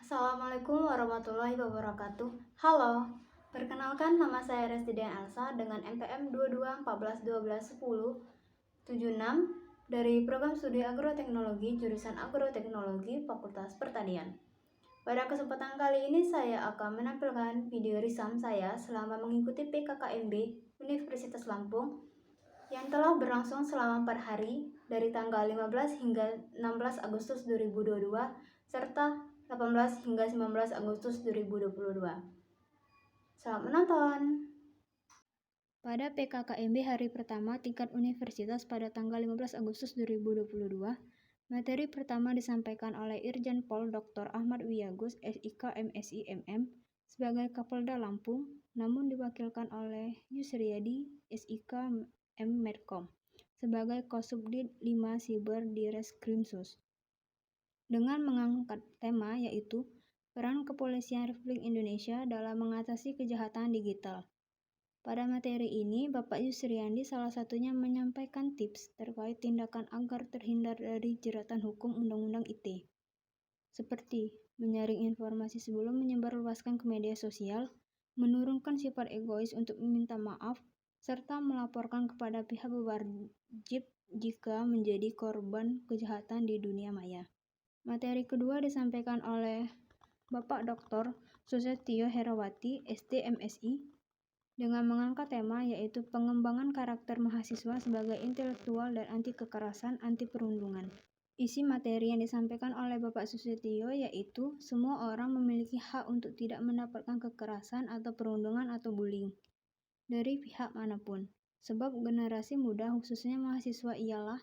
Assalamualaikum warahmatullahi wabarakatuh. Halo, perkenalkan nama saya Resdian Alsa dengan NPM 2214121076 dari Program Studi Agroteknologi jurusan Agroteknologi Fakultas Pertanian. Pada kesempatan kali ini saya akan menampilkan video risam saya selama mengikuti PKKMB Universitas Lampung yang telah berlangsung selama 4 hari dari tanggal 15 hingga 16 Agustus 2022 serta 18 hingga 19 Agustus 2022. Selamat menonton. Pada PKKMB hari pertama tingkat universitas pada tanggal 15 Agustus 2022, materi pertama disampaikan oleh Irjen Pol Dr. Ahmad Wiyagus, SIK MSI MM, sebagai Kapolda Lampung, namun diwakilkan oleh Yusriyadi, SIK M Medcom, sebagai Kosubdit 5 Siber di Reskrimsus, dengan mengangkat tema yaitu peran Kepolisian Republik Indonesia dalam mengatasi kejahatan digital. Pada materi ini, Bapak Yusriandi salah satunya menyampaikan tips terkait tindakan agar terhindar dari jeratan hukum Undang-Undang ITE, seperti menyaring informasi sebelum menyebarluaskan ke media sosial, menurunkan sifat egois untuk meminta maaf, serta melaporkan kepada pihak berwajib jika menjadi korban kejahatan di dunia maya. Materi kedua disampaikan oleh Bapak Dr. Susetio Herawati, SDMSI, dengan mengangkat tema yaitu pengembangan karakter mahasiswa sebagai intelektual dan anti kekerasan, anti perundungan. Isi materi yang disampaikan oleh Bapak Susetio yaitu semua orang memiliki hak untuk tidak mendapatkan kekerasan atau perundungan atau bullying dari pihak manapun. Sebab generasi muda khususnya mahasiswa ialah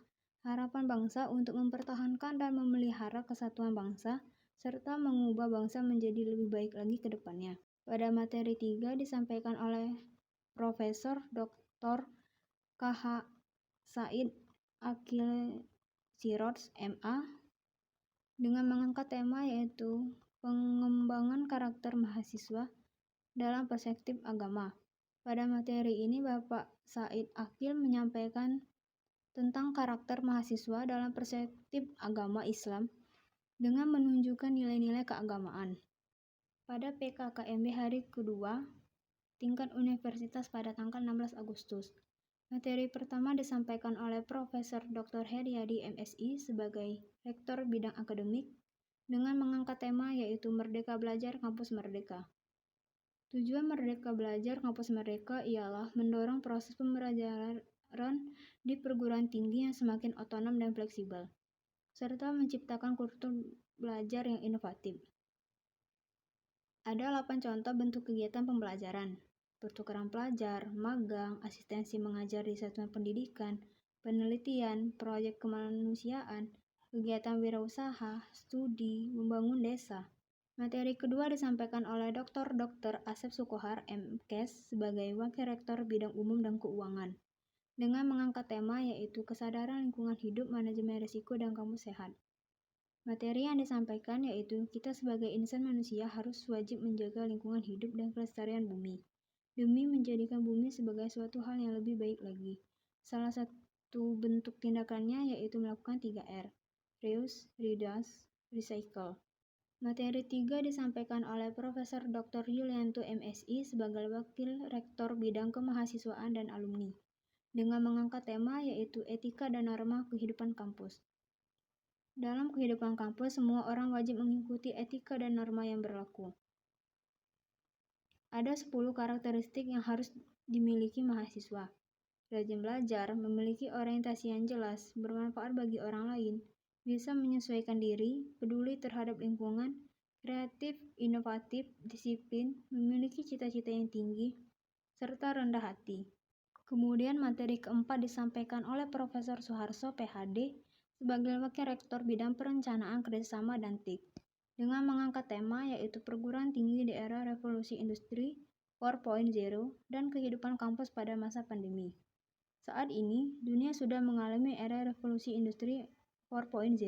harapan bangsa untuk mempertahankan dan memelihara kesatuan bangsa serta mengubah bangsa menjadi lebih baik lagi ke depannya. Pada materi 3 disampaikan oleh Profesor Dr. KH Said Akil Sirods MA dengan mengangkat tema yaitu pengembangan karakter mahasiswa dalam perspektif agama. Pada materi ini Bapak Said Akil menyampaikan tentang karakter mahasiswa dalam perspektif agama Islam dengan menunjukkan nilai-nilai keagamaan. Pada PKKMB hari kedua tingkat universitas pada tanggal 16 Agustus, materi pertama disampaikan oleh Profesor Dr. Heriadi MSI sebagai Rektor Bidang Akademik dengan mengangkat tema yaitu Merdeka Belajar Kampus Merdeka. Tujuan Merdeka Belajar Kampus Merdeka ialah mendorong proses pembelajaran di perguruan tinggi yang semakin otonom dan fleksibel, serta menciptakan kultur belajar yang inovatif. Ada 8 contoh bentuk kegiatan pembelajaran: pertukaran pelajar, magang, asistensi mengajar di satuan pendidikan, penelitian, proyek kemanusiaan, kegiatan wirausaha, studi, membangun desa. Materi kedua disampaikan oleh Dr. Asep Sukohar, MKes, sebagai Wakil Rektor Bidang Umum dan Keuangan, dengan mengangkat tema yaitu kesadaran lingkungan hidup, manajemen risiko, dan kampus sehat. Materi yang disampaikan yaitu kita sebagai insan manusia harus wajib menjaga lingkungan hidup dan kelestarian bumi, demi menjadikan bumi sebagai suatu hal yang lebih baik lagi. Salah satu bentuk tindakannya yaitu melakukan 3R, reuse, reduce, recycle. Materi 3 disampaikan oleh Profesor Dr. Yulianto MSI sebagai Wakil Rektor Bidang Kemahasiswaan dan Alumni, dengan mengangkat tema yaitu etika dan norma kehidupan kampus. Dalam kehidupan kampus, semua orang wajib mengikuti etika dan norma yang berlaku. Ada 10 karakteristik yang harus dimiliki mahasiswa. Rajin belajar, memiliki orientasi yang jelas, bermanfaat bagi orang lain, bisa menyesuaikan diri, peduli terhadap lingkungan, kreatif, inovatif, disiplin, memiliki cita-cita yang tinggi, serta rendah hati. Kemudian materi keempat disampaikan oleh Profesor Suharso, PhD, sebagai Wakil Rektor Bidang Perencanaan Kerjasama dan TIK, dengan mengangkat tema yaitu perguruan tinggi di era revolusi industri 4.0 dan kehidupan kampus pada masa pandemi. Saat ini, dunia sudah mengalami era revolusi industri 4.0,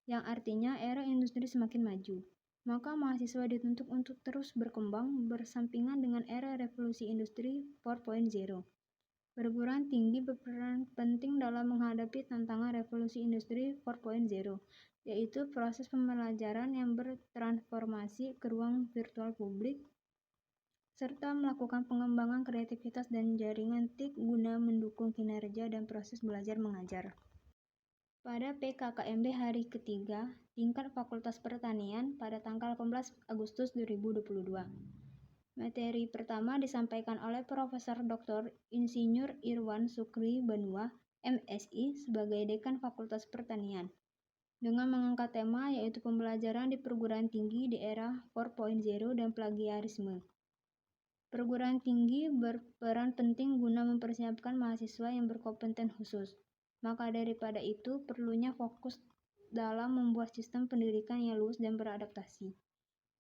yang artinya era industri semakin maju. Maka mahasiswa dituntut untuk terus berkembang bersampingan dengan era revolusi industri 4.0. Perguruan tinggi berperan penting dalam menghadapi tantangan revolusi industri 4.0, yaitu proses pembelajaran yang bertransformasi ke ruang virtual publik, serta melakukan pengembangan kreativitas dan jaringan TIK guna mendukung kinerja dan proses belajar mengajar. Pada PKKMB hari ketiga, tingkat Fakultas Pertanian pada tanggal 18 Agustus 2022. Materi pertama disampaikan oleh Profesor Dr. Insinyur Irwan Sukri Banua, MSI, sebagai Dekan Fakultas Pertanian, dengan mengangkat tema yaitu pembelajaran di perguruan tinggi di era 4.0 dan plagiarisme. Perguruan tinggi berperan penting guna mempersiapkan mahasiswa yang berkompeten khusus. Maka daripada itu, perlunya fokus dalam membuat sistem pendidikan yang luas dan beradaptasi.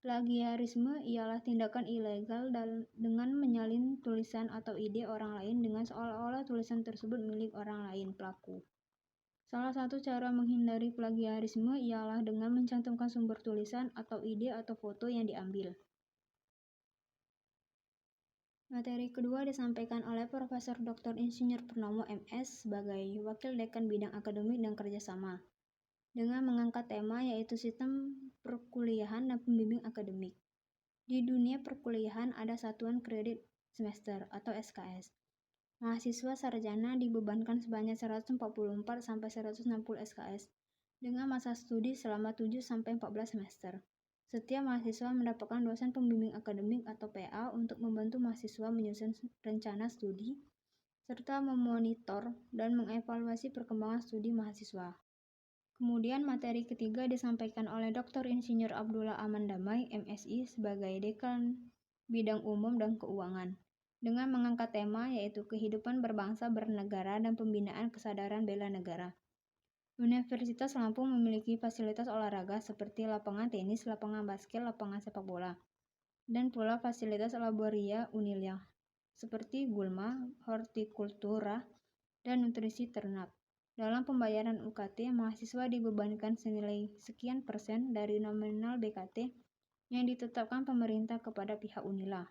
Plagiarisme ialah tindakan ilegal dengan menyalin tulisan atau ide orang lain dengan seolah-olah tulisan tersebut milik orang lain pelaku. Salah satu cara menghindari plagiarisme ialah dengan mencantumkan sumber tulisan atau ide atau foto yang diambil. Materi kedua disampaikan oleh Profesor Dr. Insinyur Purnomo MS sebagai Wakil Dekan Bidang Akademik dan Kerjasama, dengan mengangkat tema yaitu sistem perkuliahan dan pembimbing akademik. Di dunia perkuliahan ada satuan kredit semester atau SKS. Mahasiswa sarjana dibebankan sebanyak 144 sampai 160 SKS dengan masa studi selama 7 sampai 14 semester. Setiap mahasiswa mendapatkan dosen pembimbing akademik atau PA untuk membantu mahasiswa menyusun rencana studi serta memonitor dan mengevaluasi perkembangan studi mahasiswa. Kemudian materi ketiga disampaikan oleh Dr. Insinyur Abdullah Aman Damai, MSI, sebagai Dekan Bidang Umum dan Keuangan, dengan mengangkat tema yaitu kehidupan berbangsa bernegara dan pembinaan kesadaran bela negara. Universitas Lampung memiliki fasilitas olahraga seperti lapangan tenis, lapangan basket, lapangan sepak bola, dan pula fasilitas laboratorium Unilia, seperti gulma, hortikultura, dan nutrisi ternak. Dalam pembayaran UKT, mahasiswa dibebankan senilai sekian persen dari nominal BKT yang ditetapkan pemerintah kepada pihak Unila.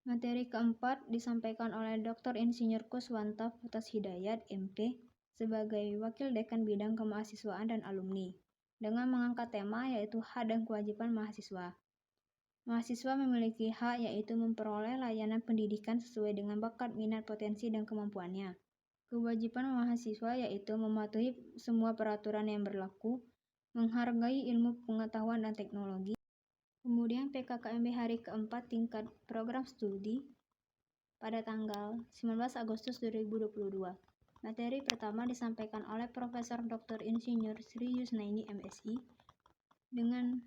Materi keempat disampaikan oleh Dr. Insinyur Kuswanta Putas Hidayat, MP, sebagai Wakil Dekan Bidang Kemahasiswaan dan Alumni, dengan mengangkat tema yaitu hak dan kewajiban mahasiswa. Mahasiswa memiliki hak yaitu memperoleh layanan pendidikan sesuai dengan bakat, minat, potensi, dan kemampuannya. Kewajiban mahasiswa yaitu mematuhi semua peraturan yang berlaku, menghargai ilmu pengetahuan dan teknologi. Kemudian PKKMB hari keempat tingkat program studi pada tanggal 19 Agustus 2022. Materi pertama disampaikan oleh Profesor Dr. Insinyur Sri Yusnaini, MSI, dengan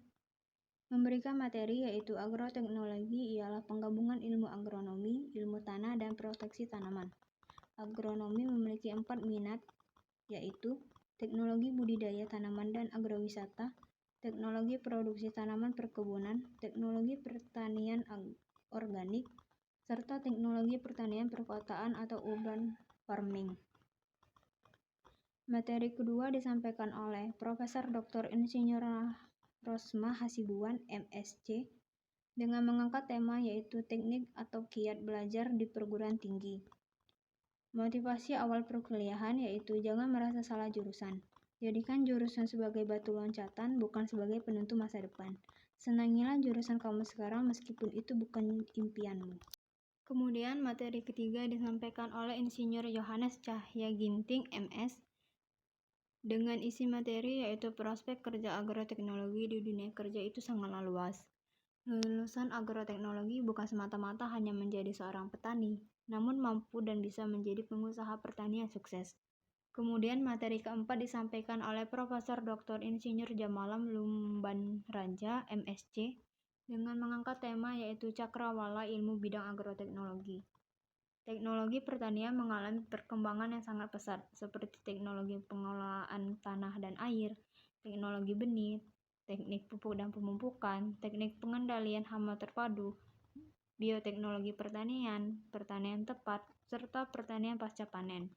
memberikan materi yaitu agroteknologi ialah penggabungan ilmu agronomi, ilmu tanah, dan proteksi tanaman. Agronomi memiliki 4 minat, yaitu teknologi budidaya tanaman dan agrowisata, teknologi produksi tanaman perkebunan, teknologi pertanian organik, serta teknologi pertanian perkotaan atau urban farming. Materi kedua disampaikan oleh Profesor Dr. Insinyur Rosma Hasibuan, MSc, dengan mengangkat tema yaitu teknik atau kiat belajar di perguruan tinggi. Motivasi awal perkuliahan yaitu jangan merasa salah jurusan. Jadikan jurusan sebagai batu loncatan, bukan sebagai penentu masa depan. Senangilah jurusan kamu sekarang meskipun itu bukan impianmu. Kemudian materi ketiga disampaikan oleh Insinyur Yohanes Cahya Ginting, MS, dengan isi materi yaitu prospek kerja agroteknologi di dunia kerja itu sangatlah luas. Lulusan agroteknologi bukan semata-mata hanya menjadi seorang petani, namun mampu dan bisa menjadi pengusaha pertanian sukses. Kemudian materi keempat disampaikan oleh Profesor Dr. Insinyur Jamalam Lumban Raja, MSc, dengan mengangkat tema yaitu Cakrawala Ilmu Bidang Agroteknologi. Teknologi pertanian mengalami perkembangan yang sangat pesat, seperti teknologi pengelolaan tanah dan air, teknologi benih, teknik pupuk dan pemupukan, teknik pengendalian hama terpadu, bioteknologi pertanian, pertanian tepat, serta pertanian pasca panen.